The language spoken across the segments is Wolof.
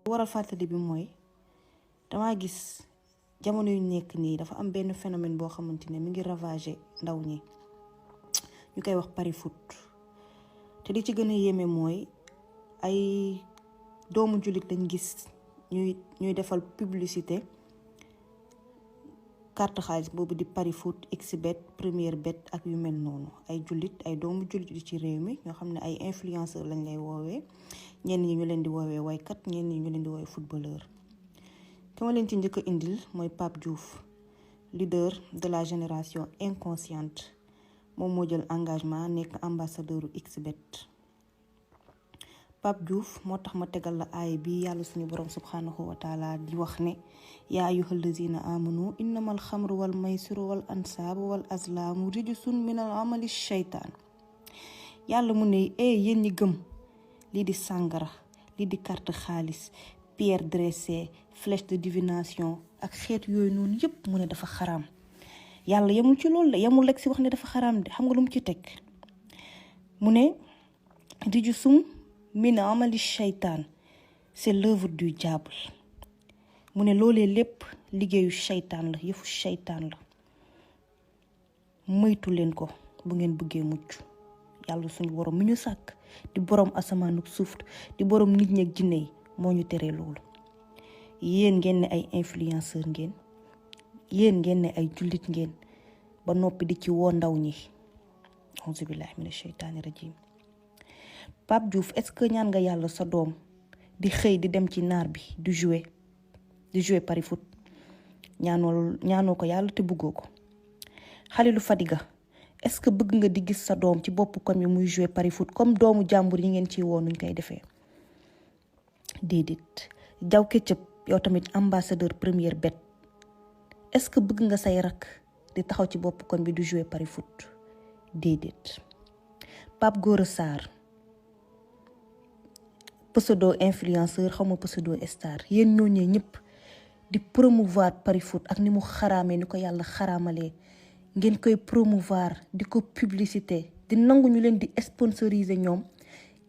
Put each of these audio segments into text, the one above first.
waral fàttali bi mooy damaa gis jamono yu nekk nii dafa am benn phénomène boo xamante ne mi ngi ravager ndaw ñi ñu koy wax pari foot te li ci gën a yéeme mooy ay doomu jullit lañ gis ñuy defal publicité carte xaalis boobu di pari foot xbet première bet ak yu mel noonu ay jullit ay doomu jullit di ci réew mi ñoo xam ne ay influenceur lañ lay woowee ñenn ñi ñu leen di woowee waykat ñenn ñi ñu leen di woowee footballeur ki ma leen ci njëkk a indil mooy Pape Diouf leader de la génération inconsciente moom moo jël engagement nekk ambassadeur xbet Pape Diouf moo tax ma tegal la aay bi yàlla suñu borom subhanahu wa taala di wax ne yaa ayyuhal lazina amanu innamal xamru wal maysiru wal ansaabu wal azlaamu rijsun minal amali shaytaan yàlla mu ne yéen ñi gëm lii di sàngara lii di carte xaalis pierre dressée flèche de divination ak xeet yooyu noonu yépp mu ne dafa xaraam yàlla yemul ci loolu la yemul rek si wax ne dafa xaraam de xam nga lu mu ci teg mu ne rijsum min amali shaytaan c'est l'œuvre du diable mu ne loolee lépp liggéeyu shaytaan la yëfu shaytaan la moytu leen ko bu ngeen bëggee mucc yàlla suñu borom mi ñu sàkk di borom asamaan ak suuf di borom nit ñi ak jinne yi moo ñu teree loolu yéen ngeen ne ay influenceur ngeen yéen ngeen ne ay jullit ngeen ba noppi di ci woo ndaw ñi auzu billahi mina shaytaani rajim Pape Diouf est-ce que ñaan nga yàlla sa doom di xëy di dem ci naar bi di jouer pari foot ñaanoo ko yàlla te bëggoo ko Khalilou Fadiga est-ce que bëgg nga di gis sa doom ci bopp koñ bi muy jouer pari foot comme doomu jàmbur yi ngeen ciy woo nuñ koy defee déedéet Diaw Ketchup yow tamit ambassadeur première bet est-ce que bëgg nga say rak di taxaw ci bopp koñ bi di jouer pari foot déedéet Pape Gora Sarr pseudo influenceur xawma pseudo star yéen ñooñee ñëpp di promouvoir pari foot ak ni mu xaraamee ni ko yàlla xaraamalee ngeen koy promouvoir di ko publicité di nangu ñu leen di sponsoriser ñoom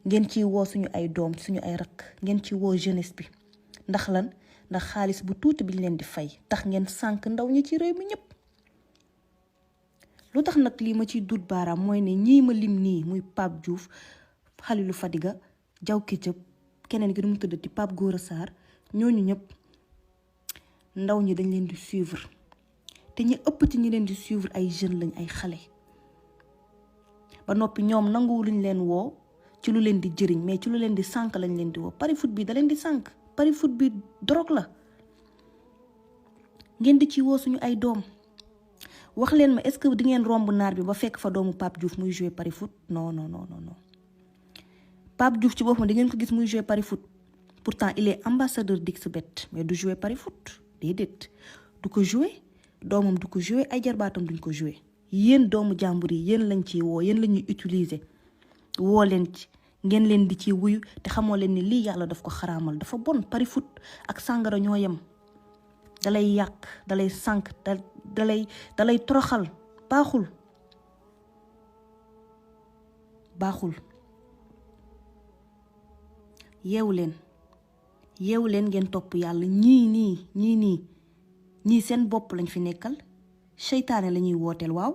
ngeen ciy woo suñu ay doom suñu ay rakk ngeen ci woo jeunesse bi ndax lan ndax xaalis bu tuuti bi ñu leen di fay tax ngeen sànk ndaw ñi ci réew mi ñëpp lu tax nag lii ma ciy dut baaraam mooy ne ñii ma lim nii muy Pape Diouf Khalilou Fadiga Diaw Ketchup keneen gi nu mu tuddati Pape Gora Sarr ñooñu ñëpp ndaw ñi dañ leen di suivre te ñi ëpp ci ñi leen di suivre ay jeunes lañ ay xale ba noppi ñoom nanguwu luñ leen woo ci lu leen di jëriñ mais ci lu leen di sànk lañ leen di woo pari foot bi da leen di sànk pari foot bi drogue la ngeen di ci woo suñu ay doom wax leen ma est-ce que di ngeen romb naar bi ba fekk fa doomu Pape Diouf muy jouer pari foot non non non non Pape Diouf ci boppam di ngeen ko gis muy jouer pari foot pourtant il est ambassadeur d'XBet mais du jouer pari foot déedéet du ko jouer doomam du ko jouer ay jarbaatam duñ ko jouer yéen doomu jàmbur yi yéen lañ ciy woo yéen la ñuy utiliser woo leen ci ngeen leen di ci wuyu te xamoo leen ni lii yàlla daf ko xaraamal dafa bon pari foot ak sàngara ñoo yem dalay yàq dalay sànk dalay toroxal baaxul yeewu leen ngeen topp yàlla ñii seen bopp lañ fi nekkal seytaane la ñuy wooteel waaw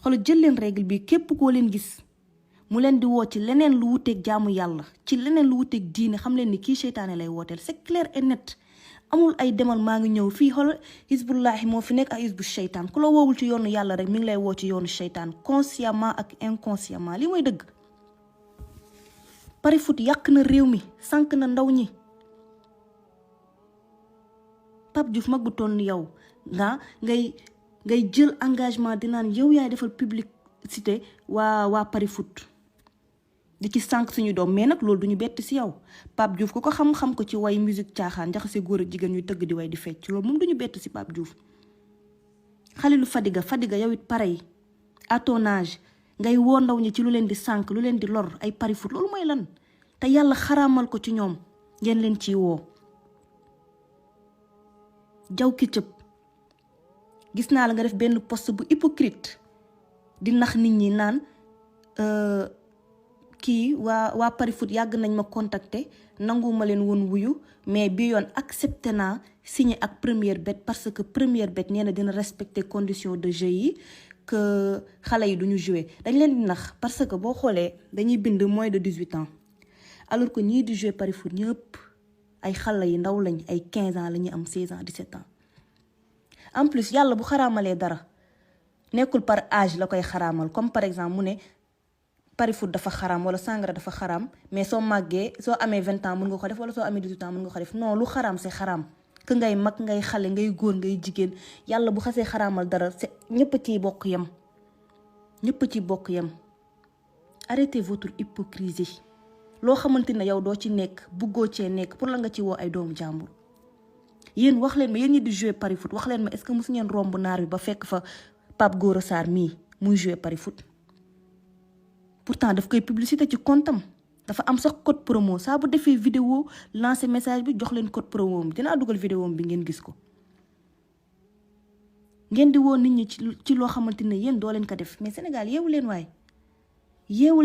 xoolal jël leen règle bi képp koo leen gis mu leen di woo ci leneen lu wuteeg jaamu yàlla ci leneen lu wuteeg diine xam leen ni kii seytaane lay wooteel c'est clair et net amul ay demal maa ngi ñëw fii xoolal Hizbullahi moo fi nekk ak Hizbu seytaan ku la woowul ci yoonu yàlla rek mi ngi lay woo ci yoonu seytaan consciemment ak inconsciemment li mooy dëgg pari foot yàq na réew mi sànq na ndaw ñi Pape Diouf mag bu toll ni yow ngay jël engagement di naan yow yaay defal publicité waa pari foot di ci sànq suñu doom mais nag loolu duñu bett si yow Pape Diouf ku ko xam ko ci way musique caaxaan jaxase góor ak jigéen ñuy tëgg di way di fecc loolu moom duñu bett si Pape Diouf Khalilou Fadiga yow it pareil à ton âge ngay woo ndaw ñi ci lu leen di sànq lu leen di lor ay pari foot loolu mooy lan te yàlla xaraamal ko ci ñoom ngeen leen ciy woo Diaw Ketchup gis naa la nga def benn post bu hypocrite di nax nit ñi naan kii waa Paris Foot yàgg nañ ma contacter nanguma leen woon wuyu mais bi yoon accepté naa signé ak Première Bet parce que Première Bet nee na dina respecter conditions de jeu yi que xale yi duñu jouer dañ leen di nax parce que boo xoolee dañuy bind moins de 18 ans alors que ñii di jouer Paris Foot ñëpp ay xale yi ndaw lañ ay 15 ans la ñuy am 16 ans 17 ans en plus yàlla bu xaraamalee dara nekkul par âge la koy xaraamal comme par exemple mu ne Paris Foot dafa xaraam wala sangara dafa xaraam mais soo màggee soo amee 20 ans mën nga ko def wala soo amee 18 ans mën nga ko def non lu xaraam c'est xaraam que ngay mag ngay xale ngay góor ngay jigéen yàlla bu xasee xaraamal dara c'est ñëpp ciy bokk yem ñëpp ci bokk yem arrêtez votre hypocrisie loo xamante ne yow doo ci nekk buggoo cee nekk pour la nga ci woo ay doomu jàmbur yéen wax leen ma yéen ñi di jouer Paris Foot wax leen ma est-ce que mosu ngeen romb naar bi ba fekk fa Pape Gora Sarr mii muy jouer Paris Foot pourtant daf koy publicité ci comptam dafa am sax code promo saa bu defee vidéo lancer message bi jox leen code promo bi dinaa dugal vidéo bi ngeen gis ko ngeen di woo nit ñi ci loo xamante ne yéen doo leen ko def mais Sénégal yeewu leen waaye yeewu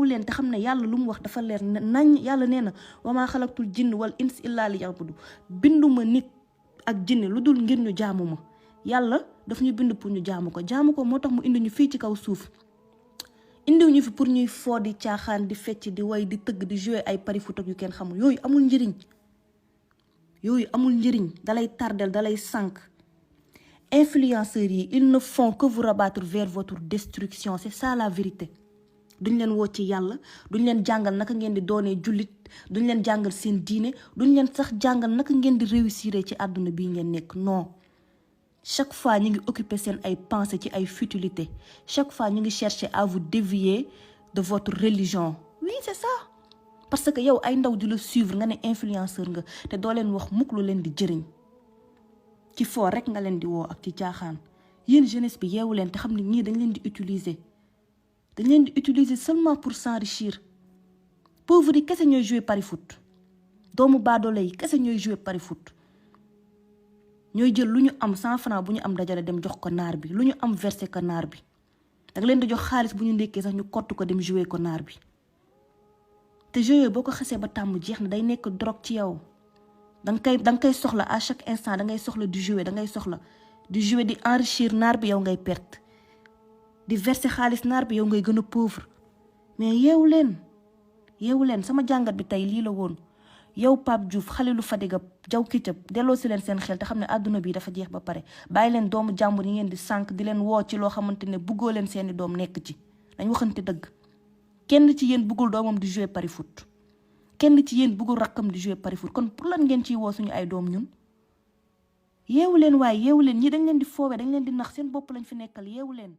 leen te xam ne yàlla lu mu wax dafa leer nañ yàlla nee na wamaa xalaqtul jinn wal ins illa liya'budu binduma nit ak jinne lu dul ngir ñu jaamu ma yàlla daf ñu bind pour ñu jaamu ko moo tax mu indi ñu fii ci kaw suuf indiw ñu fi pour ñuy foo di caaxaan di fecc di way di tëgg di jouer ay Paris Foot ak yu kenn xamul yooyu amul njëriñ dalay tardel dalay sànk influenceurs yi ils ne font que vous rabattre vers votre destruction c'est ça la vérité duñ leen woo ci yàlla duñ leen jàngal naka ngeen di doonee jullit duñ leen jàngal seen diine duñ leen sax jàngal naka ngeen di réussir ci àdduna bii ngeen nekk non chaque fois ñu ngi occuper seen ay pensées ci ay futilités chaque fois ñu ngi chercher à vous dévier de votre religion oui c'est ça parce que yow ay ndaw di la suivre nga ne influenceur nga te doo leen wax mukk lu leen di jëriñ ci foo rek nga leen di woo ak ci caaxaan yéen jeunesse bi yeewu leen te xam ne ñii dañ leen di utiliser seulement pour s'enrichir pauvres yi kese ñooy jouer Paris Foot doomu baadoole yi kese ñooy jouer Paris Foot ñooy jël lu ñu am 100 francs bu ñu am dajale dem jox ko naar bi lu ñu am versé ko naar bi danga leen di jox xaalis bu ñu ndekkee sax ñu kott ko dem jouer ko naar bi te jouer boo ko xasee ba tàmm jeex na day nekk drogue ci yow danga koy soxla à chaque instant dangay soxla di jouer di enrichir naar bi yow ngay perte di verser xaalis naar bi yow ngay gën a pauvre mais yeewu leen sama jàngat bi tey lii la woon yow Pape Diouf Khalilou Fadiga Diaw Ketchup delloo si leen seen xel te xam ne àdduna bi dafa jeex ba pare bàyyi leen doomu jàmbur yi ngeen di sànq di leen woo ci loo xamante ne buggoo leen seeni doom nekk ci dañ waxante dëgg kenn ci yéen buggul doomam di jouer Paris Foot kenn ci yéen buggul rakkam di jouer Paris Foot kon pour lan ngeen ciy woo suñu ay doom ñun yeewu leen ñi dañ leen di foowee dañ leen di nax seen bopp lañ fi nekkal yeewu leen